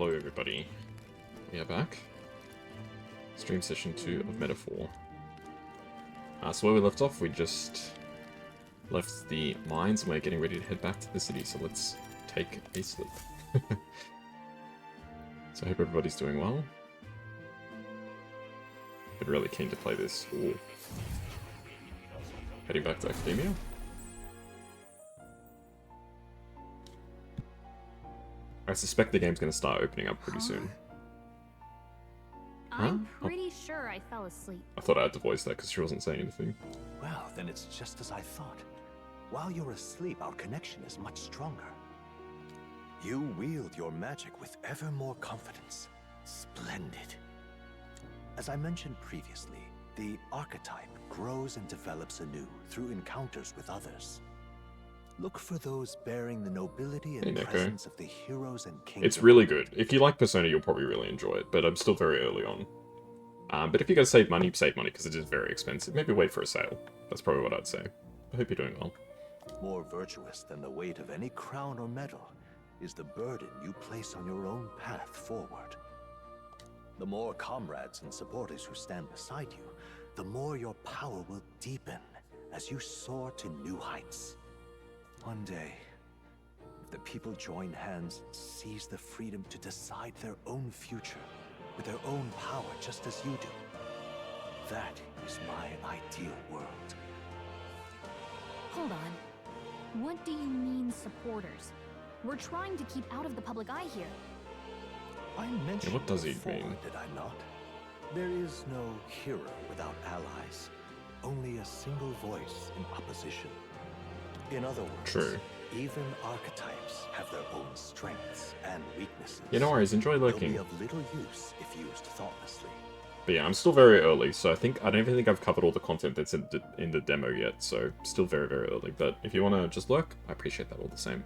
Hello everybody. We are back. Stream session 2 of Metaphor. So where we left off, we just left the mines and we're getting ready to head back to the city, so let's take a slip. So I hope everybody's doing well. I'm really keen to play this. Ooh. Heading back to Academia. I suspect the game's going to start opening up pretty soon. I'm pretty sure I fell asleep. I thought I had to voice that because she wasn't saying anything. Well, then it's just as I thought. While you're asleep, our connection is much stronger. You wield your magic with ever more confidence. Splendid. As I mentioned previously, the archetype grows and develops anew through encounters with others. Look for those bearing the nobility and presence of the heroes and kings. It's really good. If you like Persona, you'll probably really enjoy it, but I'm still very early on. But if you guys save money, because it is very expensive. Maybe wait for a sale. That's probably what I'd say. I hope you're doing well. More virtuous than the weight of any crown or medal is the burden you place on your own path forward. The more comrades and supporters who stand beside you, the more your power will deepen as you soar to new heights. One day, if the people join hands and seize the freedom to decide their own future with their own power just as you do, that is my ideal world. Hold on. What do you mean, supporters? We're trying to keep out of the public eye here. I mentioned what does he before, mean? did I not? There is no hero without allies. Only a single voice in opposition. In other words, True. Even archetypes have their own strengths and weaknesses. Yeah, no worries, enjoy lurking. They'll be of little use if used thoughtlessly. But yeah, I'm still very early, so I don't even think I've covered all the content that's in the demo yet, so still very, very early. But if you want to just lurk, I appreciate that all the same.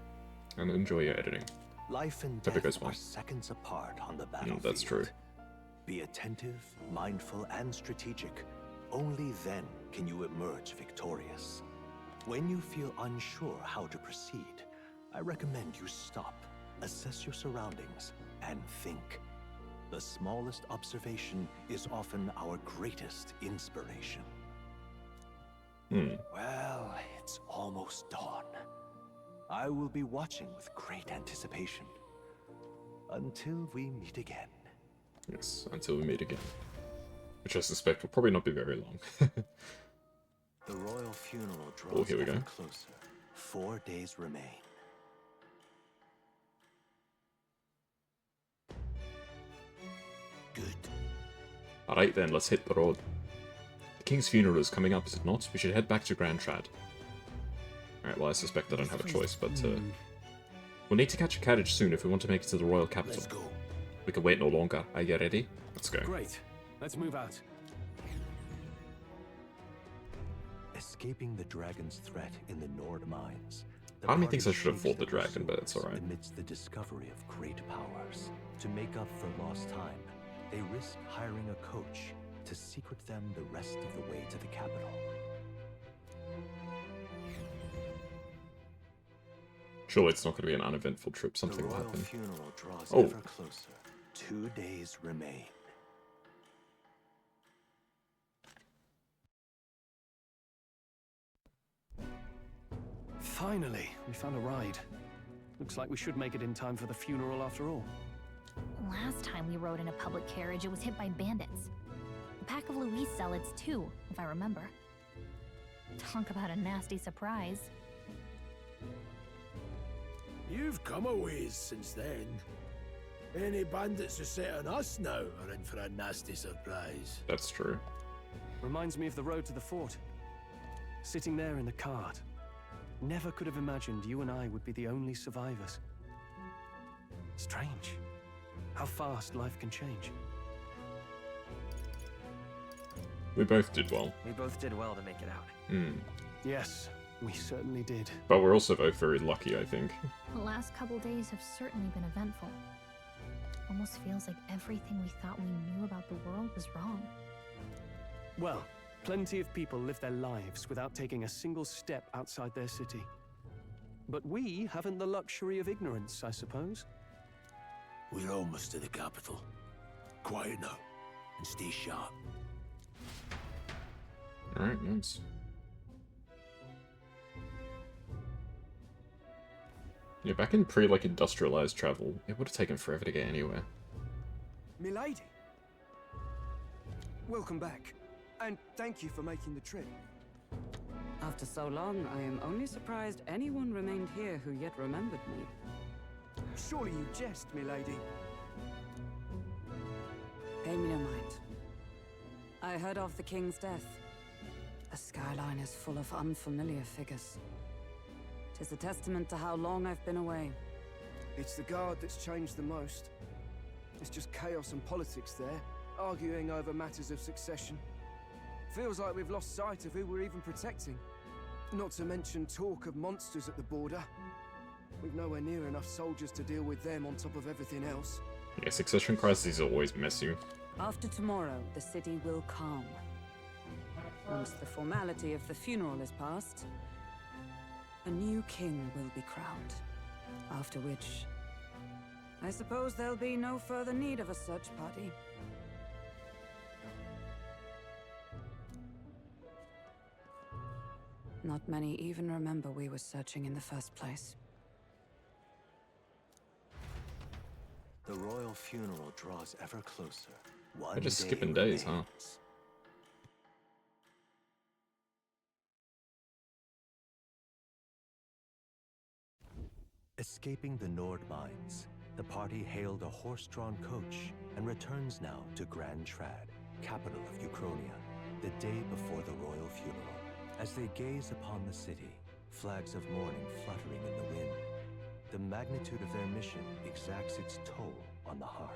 And enjoy your editing. Life and Hope it goes death well. are seconds apart on the battlefield. That's true. Be attentive, mindful, and strategic. Only then can you emerge victorious. When you feel unsure how to proceed, I recommend you stop, assess your surroundings, and think. The smallest observation is often our greatest inspiration. Well, it's almost dawn. I will be watching with great anticipation. Until we meet again. Yes, until we meet again. Which I suspect will probably not be very long. The royal funeral draws here we go. closer. 4 days remain. Good. Alright then, let's hit the road. The king's funeral is coming up, is it not? We should head back to Grand Trad. Alright, well I suspect I don't have a choice, but we'll need to catch a carriage soon if we want to make it to the royal capital. Let's go. We can wait no longer. Are you ready? Let's go. Great. Let's move out. Escaping the dragon's threat in the Nord mines. The Part of me thinks I party should have fought shapes the their dragon, but it's pursuits alright. Amidst the discovery of great powers. To make up for lost time, they risk hiring a coach to secret them the rest of the way to the capital. Surely it's not going to be an uneventful trip. Something The will royal happen. funeral draws Oh. ever closer. 2 days remain. Finally, we found a ride. Looks like we should make it in time for the funeral after all. Last time we rode in a public carriage, it was hit by bandits. A pack of Louise zealots, too, if I remember. Talk about a nasty surprise. You've come a ways since then. Any bandits who set on us now are in for a nasty surprise. That's true. Reminds me of the road to the fort. Sitting there in the cart. Never could have imagined you and I would be the only survivors. Strange. How fast life can change. We both did well. We both did well to make it out. Yes, we certainly did. But we're also both very lucky, I think. The last couple days have certainly been eventful. Almost feels like everything we thought we knew about the world was wrong. Well, plenty of people live their lives without taking a single step outside their city. But we haven't the luxury of ignorance, I suppose. We're almost to the capital. Quiet now, and stay sharp. Alright, nice. Yeah, back in pre, industrialized travel, it would have taken forever to get anywhere. Milady! Welcome back, and thank you for making the trip. After so long, I am only surprised anyone remained here who yet remembered me. Surely you jest, milady. Pay me no mind. I heard of the king's death. The skyline is full of unfamiliar figures. 'Tis a testament to how long I've been away. It's the guard that's changed the most. It's just chaos and politics there, arguing over matters of succession. Feels like we've lost sight of who we're even protecting. Not to mention talk of monsters at the border. We've nowhere near enough soldiers to deal with them on top of everything else. Yeah, succession crises are always messy. After tomorrow, the city will calm. Once the formality of the funeral is past, a new king will be crowned. After which, I suppose there'll be no further need of a search party. Not many even remember we were searching in the first place. The royal funeral draws ever closer. One They're just day skipping days, huh? remains. Escaping the Nord mines, the party hailed a horse-drawn coach and returns now to Grand Trad, capital of Ukronia, the day before the royal funeral. As they gaze upon the city, flags of mourning fluttering in the wind, the magnitude of their mission exacts its toll on the heart.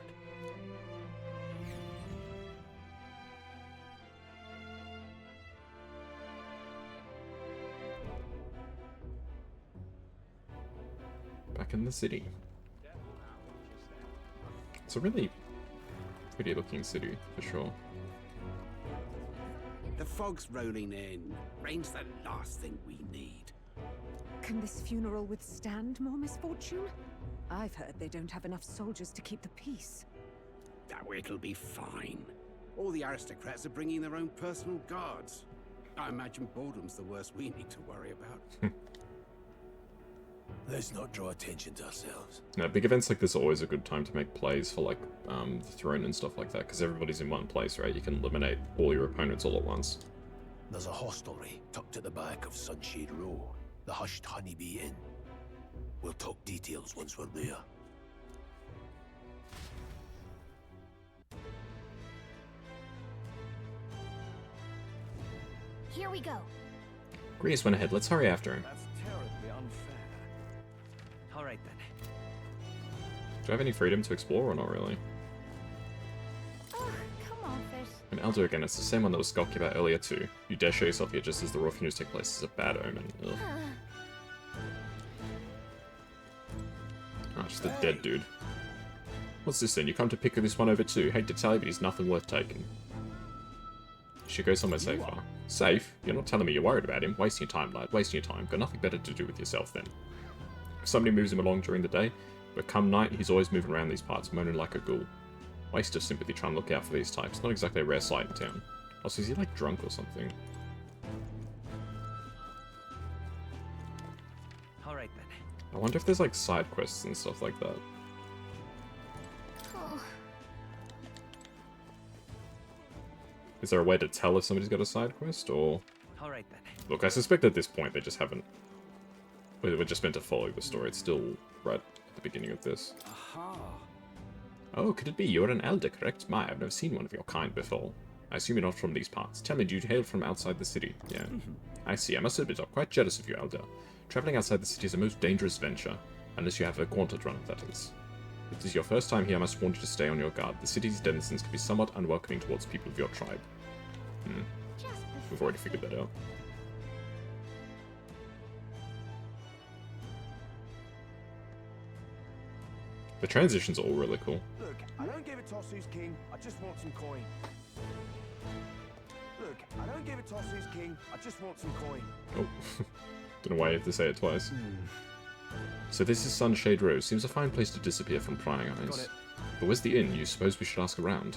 Back in the city. It's a really pretty looking city, for sure. The fog's rolling in. Rain's the last thing we need. Can this funeral withstand more misfortune? I've heard they don't have enough soldiers to keep the peace. Oh, it'll be fine. All the aristocrats are bringing their own personal guards. I imagine boredom's the worst we need to worry about. Let's not draw attention to ourselves. Now, big events like this are always a good time to make plays for, the throne and stuff like that, because everybody's in one place, right? You can eliminate all your opponents all at once. There's a hostelry tucked at the back of Sunshade Row, the Hushed Honeybee Inn. We'll talk details once we're there. Here we go. Grease went ahead, let's hurry after him. That's terribly unfair. All right then. Do I have any freedom to explore or not really? Oh, come on, fish. And Elder again, it's the same one that was skulking about earlier too. You dare show yourself here just as the royal funerals take place is a bad omen. Ugh. Oh, just a dead dude. What's this then? You come to pick this one over too? Hate to tell you, but he's nothing worth taking. You should go somewhere safer. Safe? You're not telling me you're worried about him. Wasting your time, lad. Wasting your time. Got nothing better to do with yourself then. If somebody moves him along during the day, but come night, he's always moving around these parts, moaning like a ghoul. Waste of sympathy trying to look out for these types. Not exactly a rare sight in town. Also, is he like drunk or something? All right then. I wonder if there's like side quests and stuff like that. Oh, Is there a way to tell if somebody's got a side quest, or... All right then. Look, I suspect at this point they just haven't... We're just meant to follow the story. It's still right at the beginning of this. Aha! Oh, could it be you're an elder, correct? My, I've never seen one of your kind before. I assume you're not from these parts. Tell me, do you hail from outside the city? Yeah. I see. I must admit, I'm quite jealous of you, elder. Traveling outside the city is a most dangerous venture, unless you have a gauntlet run, that is. If this is your first time here, I must warn you to stay on your guard. The city's denizens can be somewhat unwelcoming towards people of your tribe. We've already figured that out. The transitions are all really cool. Look, I don't give a toss who's king, I just want some coin. Look, I don't give a toss who's king, I just want some coin. Oh, don't know why you have to say it twice. So this is Sunshade Row. Seems a fine place to disappear from prying eyes. Got it. But where's the inn? You suppose we should ask around?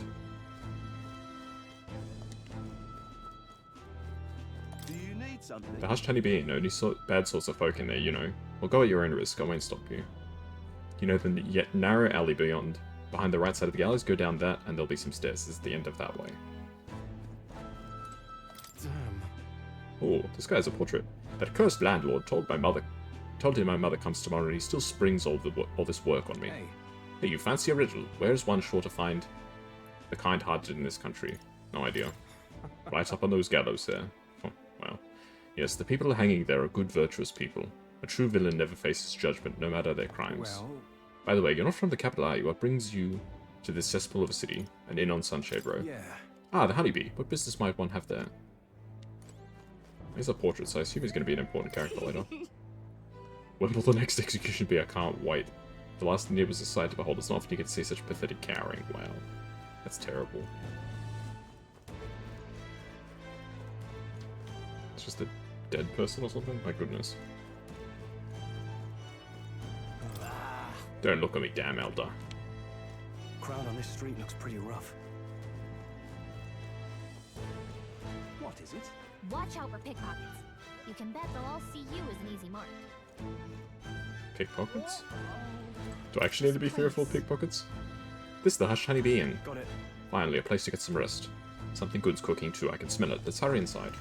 Do you need something? The Hushed Honeybee Inn, only bad sorts of folk in there, you know. Well, go at your own risk, I won't stop you. You know the yet narrow alley beyond. Behind the right side of the gallows, go down that, and there'll be some stairs. This is the end of that way. Damn. Oh, this guy has a portrait. That cursed landlord told him my mother comes tomorrow and he still springs all this work on me. Hey, you fancy a riddle? Where is one sure to find the kind-hearted in this country? No idea. Right up on those gallows there. Oh, well. Yes, the people hanging there are good, virtuous people. A true villain never faces judgment, no matter their crimes. Well... By the way, you're not from the capital, are you? What brings you to this cesspool of a city? An inn on Sunshade Row? Yeah. Ah, the honeybee. What business might one have there? Here's a portrait, so I assume he's going to be an important character later. When will the next execution be? I can't wait. The last thing was a sight to behold. It's not often you get to see such pathetic cowering. Wow. That's terrible. It's just a dead person or something? My goodness. Don't look at me, damn elder. Crowd on this street looks pretty rough. What is it? Watch out for pickpockets. You can bet they'll all see you as an easy mark. Pickpockets? Do I actually need to be fearful of pickpockets? This is the Hushed Honeybee Inn. Got it. Finally, a place to get some rest. Something good's cooking too, I can smell it. Let's hurry inside.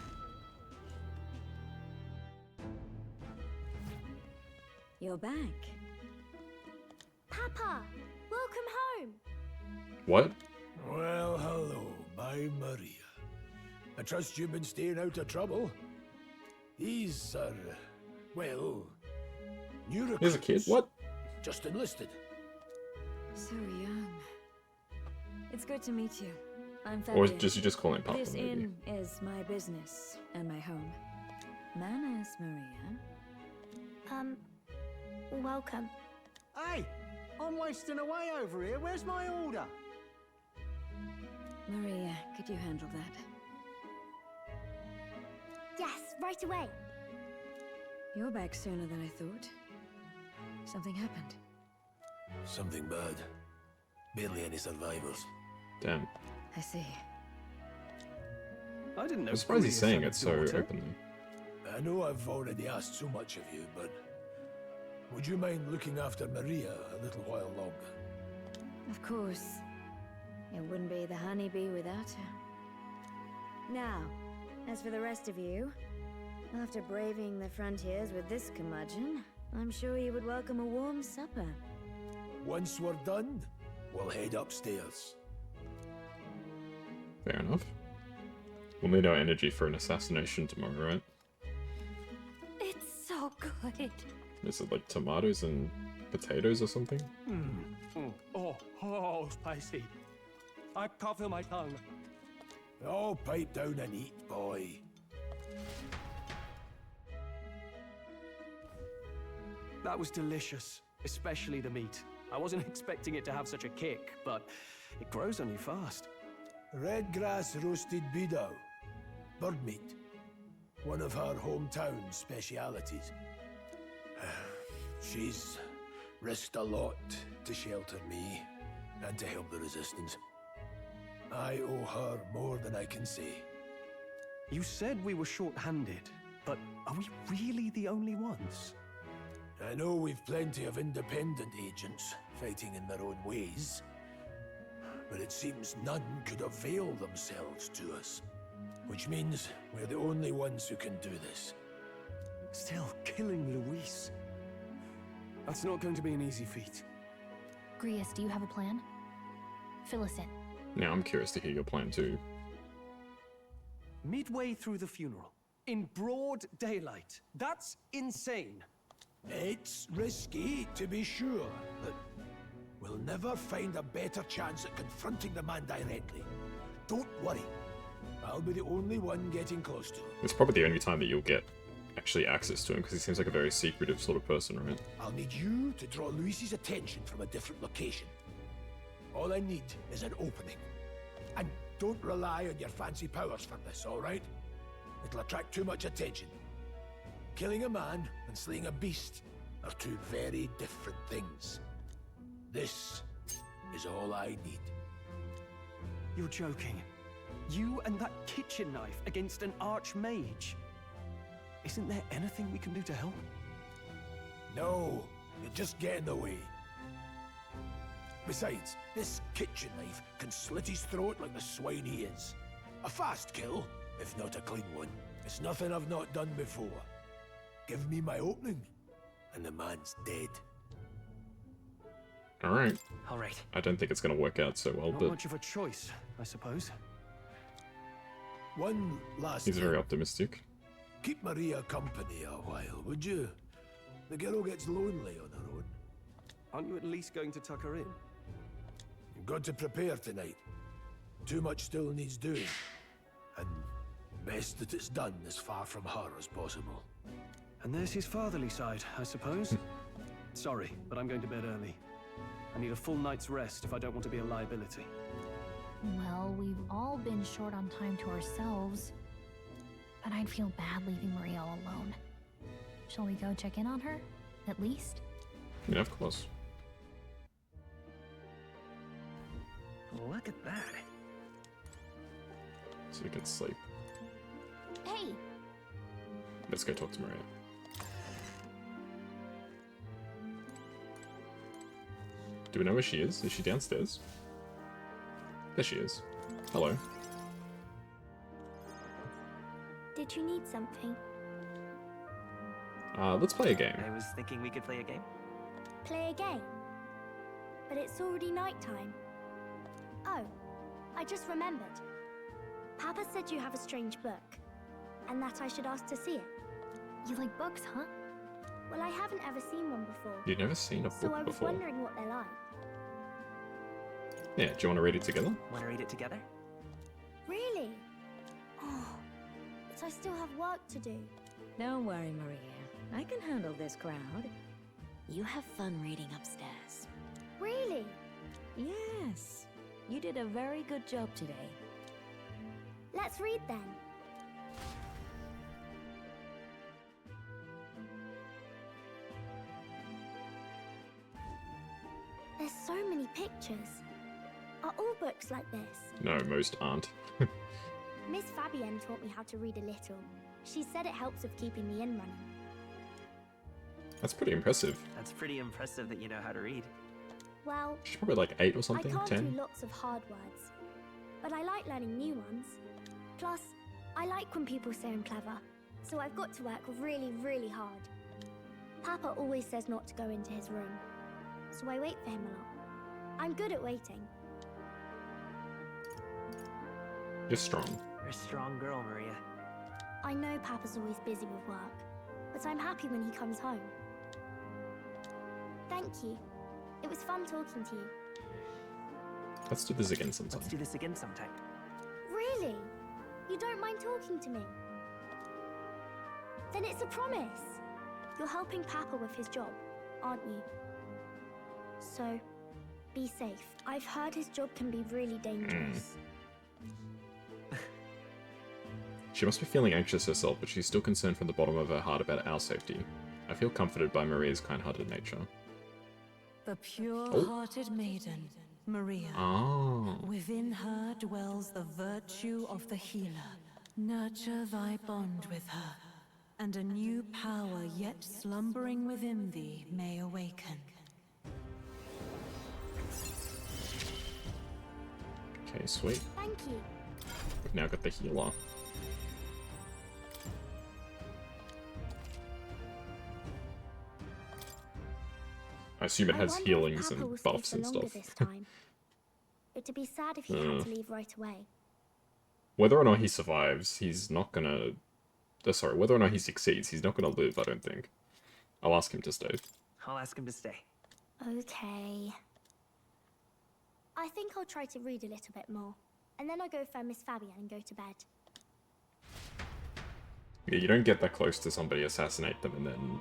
You're back. Papa, welcome home. What? Well, hello, my Maria. I trust you've been staying out of trouble. He's, well, new recruits. Here's a kid? What? Just enlisted. So young. It's good to meet you. I'm Or Fabian. just you just call him Papa, This maybe. inn is my business and my home. Manners, Maria. Welcome. Hey, I'm wasting away over here. Where's my order? Maria, could you handle that? Yes, right away. You're back sooner than I thought. Something happened. Something bad. Barely any survivors. Damn. I see. I didn't know. I'm surprised he's saying it so daughter. openly. I know I've already asked so much of you, but would you mind looking after Maria a little while longer? Of course. It wouldn't be the honeybee without her. Now, as for the rest of you, after braving the frontiers with this curmudgeon, I'm sure you would welcome a warm supper. Once we're done, we'll head upstairs. Fair enough. We'll need our energy for an assassination tomorrow, right? It's so good. Is it like tomatoes and potatoes or something? Oh, spicy. I can't feel my tongue. Oh, pipe down and eat, boy. That was delicious, especially the meat. I wasn't expecting it to have such a kick, but it grows on you fast. Red grass roasted bidou. Bird meat. One of her hometown specialities. She's risked a lot to shelter me and to help the resistance. I owe her more than I can say. You said we were short-handed, but are we really the only ones? I know we've plenty of independent agents fighting in their own ways, but it seems none could avail themselves to us. Which means we're the only ones who can do this. Still, killing Luis. That's not going to be an easy feat. Grius, do you have a plan? Fill us in. Now I'm curious to hear your plan too. Midway through the funeral, in broad daylight. That's insane. It's risky, to be sure, but we'll never find a better chance at confronting the man directly. Don't worry. I'll be the only one getting close to him. It's probably the only time that you'll get actually access to him, because he seems like a very secretive sort of person, right? I'll need you to draw Luis's attention from a different location. All I need is an opening. And don't rely on your fancy powers for this, alright? It'll attract too much attention. Killing a man and slaying a beast are two very different things. This is all I need. You're joking. You and that kitchen knife against an archmage. Isn't there anything we can do to help? No, you just get in the way. Besides, this kitchen knife can slit his throat like the swine he is. A fast kill, if not a clean one. It's nothing I've not done before. Give me my opening, and the man's dead. Alright. All right. I don't think it's going to work out so well, Not but much of a choice, I suppose. One last he's thing. very optimistic. Keep Maria company a while, would you? The girl gets lonely on her own. Aren't you at least going to tuck her in? You've got to prepare tonight. Too much still needs doing. And best that it's done as far from her as possible. And there's his fatherly side, I suppose. Sorry, but I'm going to bed early. I need a full night's rest if I don't want to be a liability. Well, we've all been short on time to ourselves. But I'd feel bad leaving Maria all alone. Shall we go check in on her? At least? Yeah, of course. Look at that. So we can sleep. Hey! Let's go talk to Maria. Do we know where she is? Is she downstairs? There she is. Hello. Did you need something? Let's play a game. I was thinking we could play a game. Play a game? But it's already nighttime. Oh, I just remembered. Papa said you have a strange book, and that I should ask to see it. You like books, huh? Well, I haven't ever seen one before. You've never seen a So book I was before. wondering what they're like. Yeah, do you want to read it together? Want to read it together? Really? Oh, but I still have work to do. Don't worry, Maria. I can handle this crowd. You have fun reading upstairs. Really? Yes. You did a very good job today. Let's read then. There's so many pictures. Are all books like this? No, most aren't. Miss Fabienne taught me how to read a little. She said it helps with keeping the inn running. That's pretty impressive. That's pretty impressive that you know how to read. Well, She's probably like 8 or something, I can't 10. do lots of hard words, but I like learning new ones. Plus, I like when people say I'm clever, so I've got to work really, really hard. Papa always says not to go into his room, so I wait for him a lot. I'm good at waiting. You're strong. You're a strong girl, Maria. I know Papa's always busy with work, but I'm happy when he comes home. Thank you. It was fun talking to you. Let's do this again sometime. Let's do this again sometime. Really? You don't mind talking to me? Then it's a promise. You're helping Papa with his job, aren't you? So, be safe. I've heard his job can be really dangerous. She must be feeling anxious herself, but she's still concerned from the bottom of her heart about our safety. I feel comforted by Maria's kind-hearted nature. The pure-hearted maiden, Maria. Oh. Within her dwells the virtue of the healer. Nurture thy bond with her, and a new power yet slumbering within thee may awaken. Okay, sweet. Thank you. We've now got the healer. I assume it has wonder if healings Papa will and stay buffs for and longer stuff. this time. It'd be sad if he had to leave right away. Whether or not he survives, he's not gonna... sorry, whether or not he succeeds, he's not gonna live, I don't think. I'll ask him to stay. I'll ask him to stay. Okay. I think I'll try to read a little bit more, and then I'll go find Miss Fabienne and go to bed. Yeah, you don't get that close to somebody, assassinate them, and then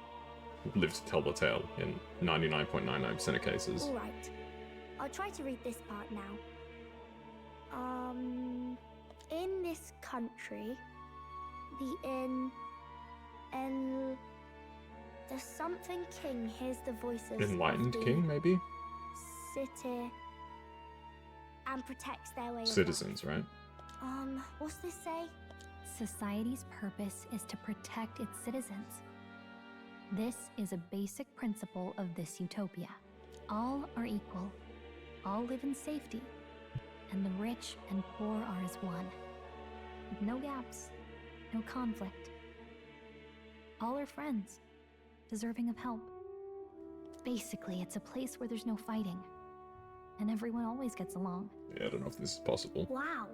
live to tell the tale in 99.99% of cases. Alright. I'll try to read this part now. In this country, the the something king hears the voices Enlightened of the king, maybe? city and protects their way Citizens, right? What's this say? Society's purpose is to protect its citizens. This is a basic principle of this utopia. All are equal, all live in safety, and the rich and poor are as one. With no gaps, no conflict. All are friends, deserving of help. Basically, it's a place where there's no fighting, and everyone always gets along. Yeah, I don't know if this is possible. Wow.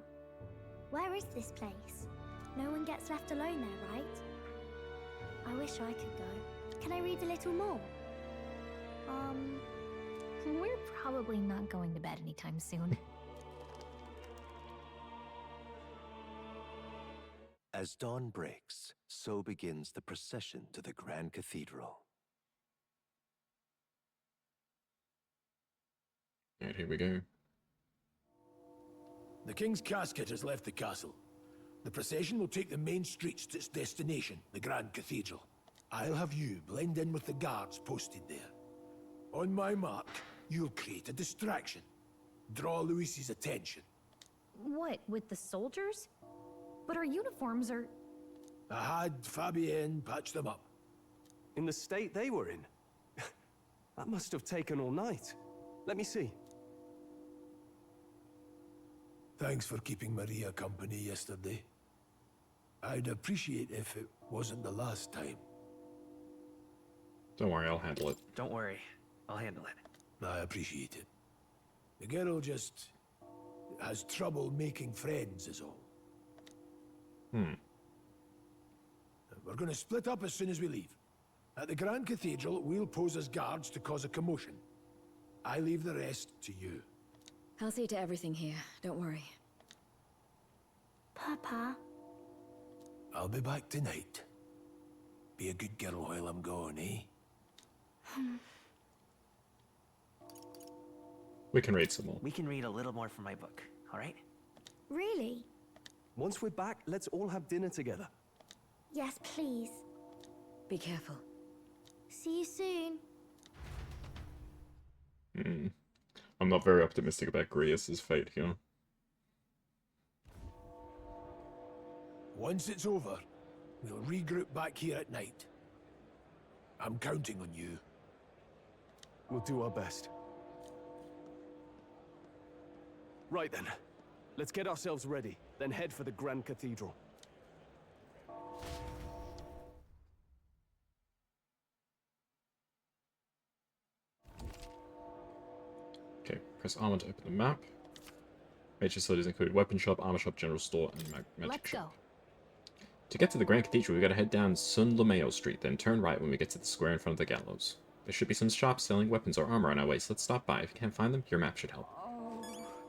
Where is this place? No one gets left alone there, right? I wish I could go. Can I read a little more? We're probably not going to bed anytime soon. As dawn breaks, so begins the procession to the Grand Cathedral. Alright, here we go. The King's casket has left the castle. The procession will take the main streets to its destination, the Grand Cathedral. I'll have you blend in with the guards posted there. On my mark, you'll create a distraction. Draw Luis's attention. What, with the soldiers? But our uniforms are... I had Fabienne patch them up. In the state they were in? That must have taken all night. Let me see. Thanks for keeping Maria company yesterday. I'd appreciate if it wasn't the last time. Don't worry, I'll handle it. Don't worry, I'll handle it. I appreciate it. The girl just has trouble making friends is all. We're going to split up as soon as we leave. At the Grand Cathedral, we'll pose as guards to cause a commotion. I leave the rest to you. I'll see to everything here. Don't worry. Papa? I'll be back tonight. Be a good girl while I'm gone, eh? We can read some more. We can read a little more from my book, alright? Really? Once we're back, let's all have dinner together. Yes, please. Be careful. See you soon. I'm not very optimistic about Grius' fate here. Once it's over, we'll regroup back here at night. I'm counting on you. We'll do our best. Right then. Let's get ourselves ready, then head for the Grand Cathedral. Okay, press armor to open the map. Major facilities include weapon shop, armor shop, general store, and magic Let's shop. go. To get to the Grand Cathedral, we gotta head down Sun Lomeo Street, then turn right when we get to the square in front of the gallows. There should be some shops selling weapons or armor on our way, so let's stop by. If you can't find them, your map should help.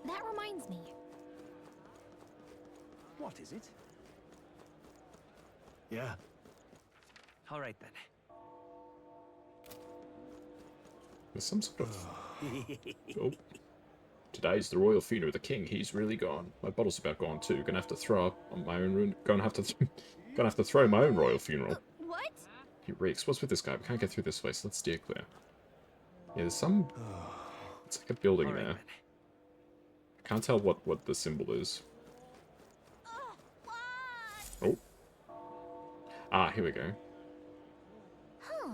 That reminds me. What is it? Yeah. Alright then. There's some sort of... Oh. Today's the royal funeral of the king. He's really gone. My bottle's about gone too. Gonna have to throw up on my own... Gonna have to throw my own royal funeral. What? He reeks. What's with this guy? We can't get through this way, so let's steer clear. Yeah, there's some... It's like a building there. I can't tell what the symbol is. Oh. Ah, here we go. Huh.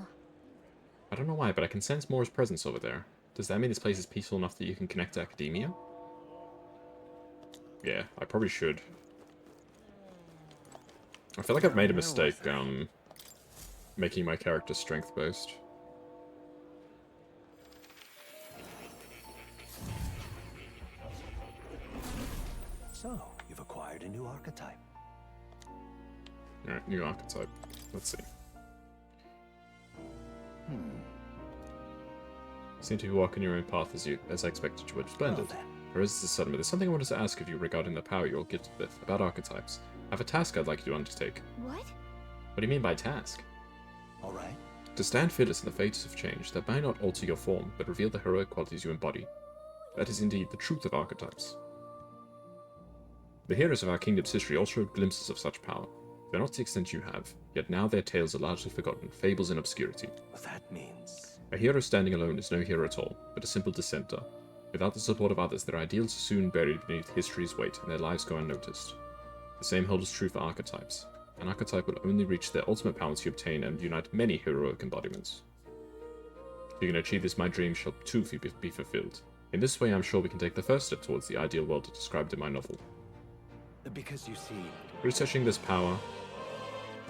I don't know why, but I can sense Mora's presence over there. Does that mean this place is peaceful enough that you can connect to academia? Yeah, I probably should. I feel like I've made a mistake, making my character strength-based. So, you've acquired a new archetype. Alright, new archetype. Let's see. You seem to be walking your own path as I expected you would. Splendid. Roses suddenly. There's something I wanted to ask of you regarding the power you'll get with about archetypes. I have a task I'd like you to undertake. What? What do you mean by task? Alright. To stand fearless in the fates of change that may not alter your form, but reveal the heroic qualities you embody. That is indeed the truth of archetypes. The heroes of our kingdom's history all showed glimpses of such power. They're not to the extent you have, yet now their tales are largely forgotten, fables in obscurity. That means... A hero standing alone is no hero at all, but a simple dissenter. Without the support of others, their ideals are soon buried beneath history's weight, and their lives go unnoticed. The same holds true for archetypes. An archetype will only reach their ultimate power once you obtain and unite many heroic embodiments. If you can achieve this, my dream shall too be fulfilled. In this way, I'm sure we can take the first step towards the ideal world described in my novel. Because you see... Researching this power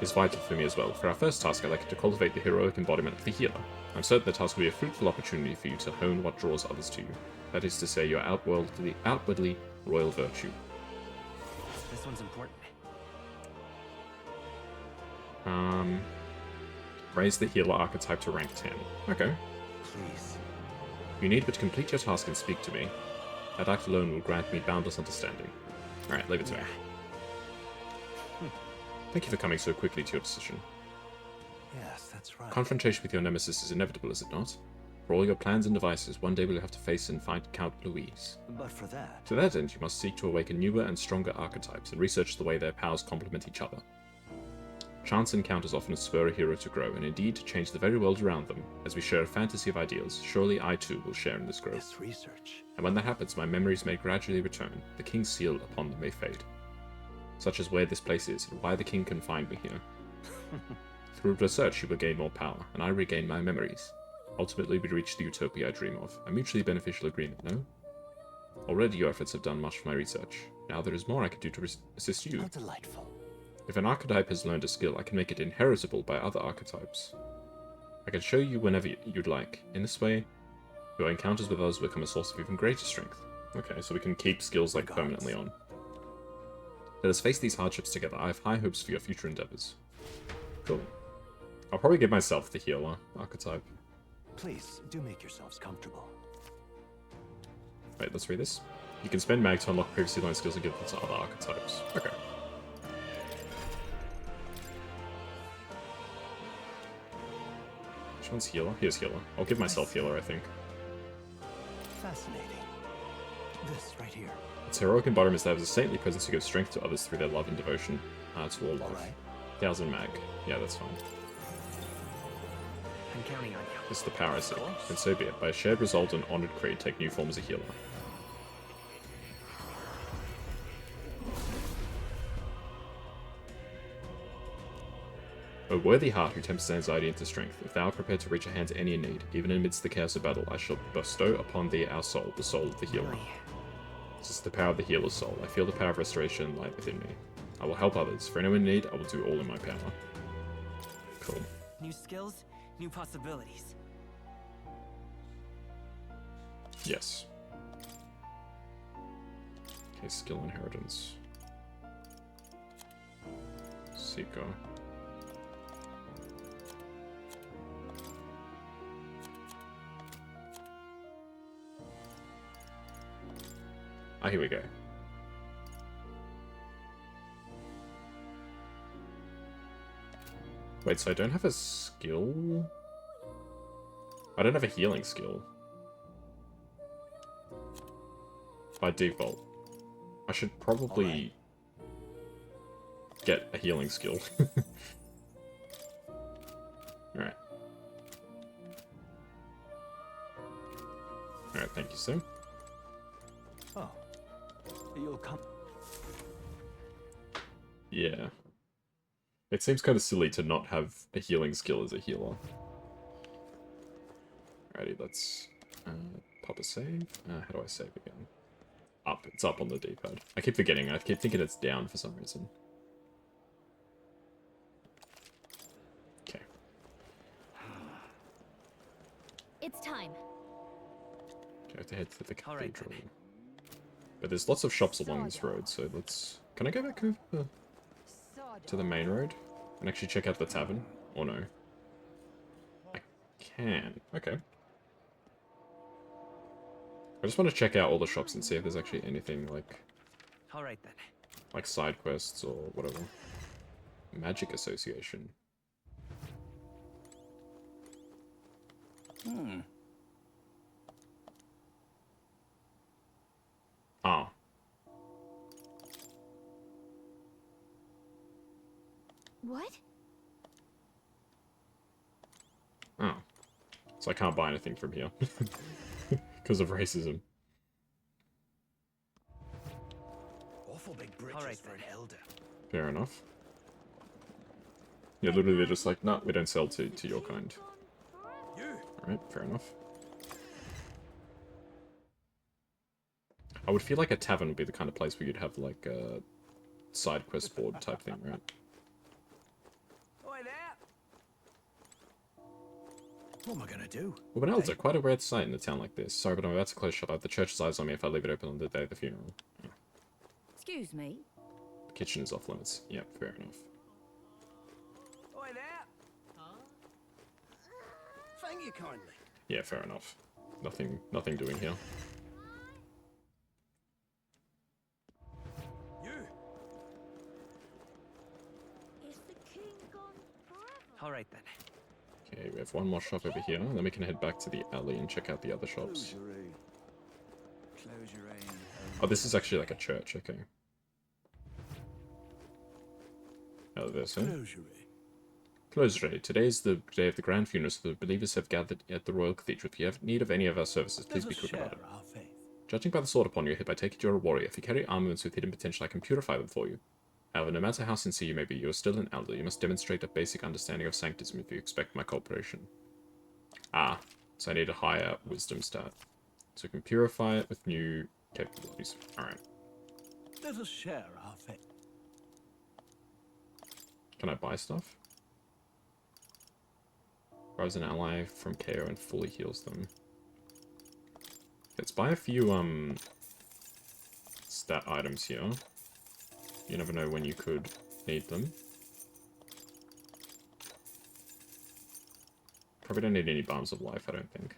is vital for me as well. For our first task, I'd like to cultivate the heroic embodiment of the healer. I'm certain the task will be a fruitful opportunity for you to hone what draws others to you. That is to say, your outwardly royal virtue. This one's important. Raise the healer archetype to rank 10. Okay. Please. You need but complete your task and speak to me. That act alone will grant me boundless understanding. Alright, leave it to me. Thank you for coming so quickly to your decision. Yes, that's right. Confrontation with your nemesis is inevitable, is it not? For all your plans and devices, one day we'll have to face and fight Count Louise. But for that... To that end, you must seek to awaken newer and stronger archetypes and research the way their powers complement each other. Chance encounters often spur a hero to grow, and indeed to change the very world around them. As we share a fantasy of ideals, surely I too will share in this growth. This research. And when that happens, my memories may gradually return. The king's seal upon them may fade. Such as where this place is, and why the king can find me here. Through research, you will gain more power, and I regain my memories. Ultimately, we reach the utopia I dream of. A mutually beneficial agreement, no? Already your efforts have done much for my research. Now there is more I can do to assist you. How delightful. If an archetype has learned a skill, I can make it inheritable by other archetypes. I can show you whenever you'd like. In this way, your encounters with others become a source of even greater strength. Okay, so we can keep skills like permanently on. Let us face these hardships together. I have high hopes for your future endeavors. Cool. I'll probably give myself the healer archetype. Please, do make yourselves comfortable. Wait, let's read this. You can spend mag to unlock previously learned skills and give them to other archetypes. Okay. Which one's healer? Here's healer. I'll give myself healer, I think. Fascinating. This right here. Its heroic embodiment has a saintly presence who gives strength to others through their love and devotion to all life. Right. 1000 mag. Yeah, that's fine. I'm counting on you. This is the power I seek, and so be it. By a shared resolve and honored creed, take new form as a healer. O worthy heart who tempers anxiety into strength, if thou art prepared to reach a hand to any in need, even amidst the chaos of battle, I shall bestow upon thee our soul, the soul of the healer. This is the power of the healer's soul. I feel the power of restoration lie within me. I will help others. For anyone in need, I will do all in my power. Cool. New skills, new possibilities. Yes. Okay, skill inheritance. Seeker. Ah, here we go. Wait, so I don't have a skill? I don't have a healing skill. By default. I should probably get a healing skill. Alright. Alright, thank you, sir. Oh. You'll come. Yeah. It seems kind of silly to not have a healing skill as a healer. Alrighty, let's pop a save. How do I save again? Up. It's up on the D-pad. I keep forgetting. I keep thinking it's down for some reason. Okay. It's time. Okay, I have to head to the cathedral. But there's lots of shops along this road, so let's... Can I go back over to the main road and actually check out the tavern? Or no? I can. Okay. I just want to check out all the shops and see if there's actually anything like... Alright then. Like side quests or whatever. Magic Association. Ah. What? Oh. So I can't buy anything from here. Because of racism. Alright for an then. elder. Fair enough. Yeah, literally they're just like, nah, we don't sell to your kind. Alright, fair enough. I would feel like a tavern would be the kind of place where you'd have like a side quest board type thing, right? What am I gonna do? Well, but elder, quite a rare sight in a town like this. Sorry, but I'm about to close shop. I have the church's eyes on me if I leave it open on the day of the funeral. Yeah. Excuse me? The kitchen is off limits. Yep, fair enough. Oi there! Thank you kindly. Yeah, fair enough. Nothing doing here. Alright then. Okay, we have one more shop over here. Then we can head back to the alley and check out the other shops. Oh, this is actually like a church, okay. Oh, this, eh? Closure. Today is the day of the grand funeral, so the believers have gathered at the Royal Cathedral. If you have need of any of our services, please be quick about it. Judging by the sword upon your hip, I take it you're a warrior. If you carry armaments with hidden potential, I can purify them for you. However, no matter how sincere you may be, you are still an elder. You must demonstrate a basic understanding of sanctism if you expect my cooperation. Ah, so I need a higher wisdom stat. So we can purify it with new capabilities. Alright. Let us share our fate. Can I buy stuff? Drives an ally from KO and fully heals them. Let's buy a few, stat items here. You never know when you could need them. Probably don't need any Balms of Life, I don't think.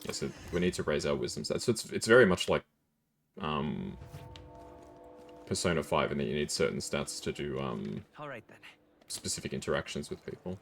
Yeah, so we need to raise our wisdom stats. So it's very much like Persona 5 in that you need certain stats to do Alright then. specific interactions with people.